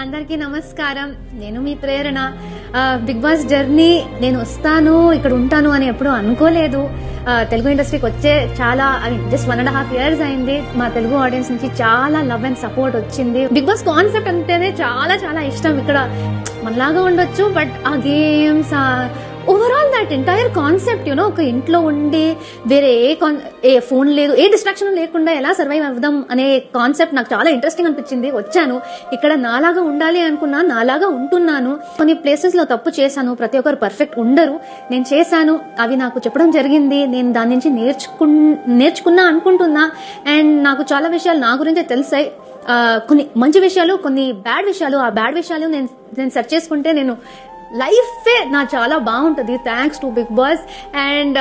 అందరికీ నమస్కారం. నేను మీ ప్రేరణ. బిగ్ బాస్ జర్నీ నేను వస్తాను ఇక్కడ ఉంటాను అని ఎప్పుడూ అనుకోలేదు. తెలుగు ఇండస్ట్రీకి వచ్చే చాలా జస్ట్ 1.5 years అయింది. మా తెలుగు ఆడియన్స్ నుంచి చాలా లవ్ అండ్ సపోర్ట్ వచ్చింది. బిగ్ బాస్ కాన్సెప్ట్ అంటేనే చాలా చాలా ఇష్టం. ఇక్కడ మనలాగా ఉండొచ్చు, బట్ ఆ games overall that entire concept ఒక ఇంట్లో ఉండి వేరే ఏ ఫోన్ లేదు, ఏ డిస్ట్రాక్షన్ లేకుండా ఎలా సర్వైవ్ అవుదాం అనే కాన్సెప్ట్ నాకు చాలా ఇంట్రెస్టింగ్ అనిపించింది. వచ్చాను ఇక్కడ నాలాగా ఉండాలి అనుకున్నా, నాలాగా ఉంటున్నాను. కొన్ని ప్లేసెస్ లో తప్పు చేశాను, ప్రతి ఒక్కరు పర్ఫెక్ట్ ఉండరు. నేను చేశాను, అవి నాకు చెప్పడం జరిగింది. నేను దాని నుంచి నేర్చుకున్నా అనుకుంటున్నా. అండ్ నాకు చాలా విషయాలు నా గురించే తెలిసాయి. కొన్ని మంచి విషయాలు, కొన్ని బ్యాడ్ విషయాలు. ఆ బ్యాడ్ విషయాలు నేను సెర్చ్ చేసుకుంటే నేను లైఫే నా చాలా బాగుంటుంది. Thanks to Bigg Boss. And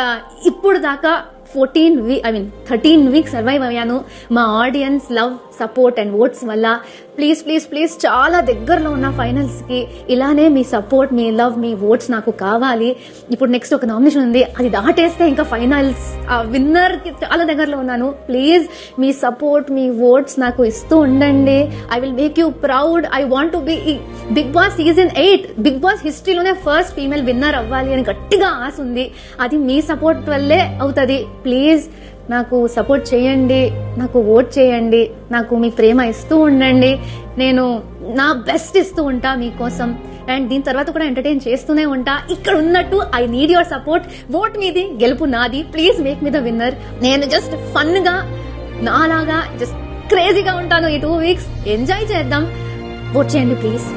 ఇప్పుడు దాకా 13 వీక్స్ సర్వైవ్ అయ్యాను మా audience love, support and votes వల్ల. ప్లీజ్ ప్లీజ్ ప్లీజ్ చాలా దగ్గరలో ఉన్న ఫైనల్స్ కి ఇలానే మీ సపోర్ట్, మీ లవ్, మీ ఓట్స్ నాకు కావాలి. ఇప్పుడు నెక్స్ట్ ఒక నామినేషన్ ఉంది, అది దాటేస్తే ఇంకా ఫైనల్స్ విన్నర్ కి చాలా దగ్గరలో ఉన్నాను. ప్లీజ్ మీ సపోర్ట్, మీ ఓట్స్ నాకు ఇస్తూ ఉండండి. I will make you proud. I want to be Bigg Boss season 8 Bigg Boss హిస్టరీలోనే ఫస్ట్ ఫీమేల్ విన్నర్ అవ్వాలి అని గట్టిగా ఆశ ఉంది. అది మీ సపోర్ట్ వల్లే అవుతుంది. ప్లీజ్ నాకు సపోర్ట్ చేయండి, నాకు ఓట్ చేయండి, నాకు మీ ప్రేమ ఇస్తూ ఉండండి. నేను నా బెస్ట్ ఇస్తూ ఉంటా మీకోసం. అండ్ దీని తర్వాత కూడా ఎంటర్టైన్ చేస్తూనే ఉంటా. ఇక్కడ ఉన్నట్టు I need your support. Vote మీది, గెలుపు నాది. Please make me the winner. నేను జస్ట్ ఫన్ గా నాలాగా జస్ట్ క్రేజీగా ఉంటాను. ఈ 2 weeks ఎంజాయ్ చేద్దాం. ఓట్ చేయండి ప్లీజ్.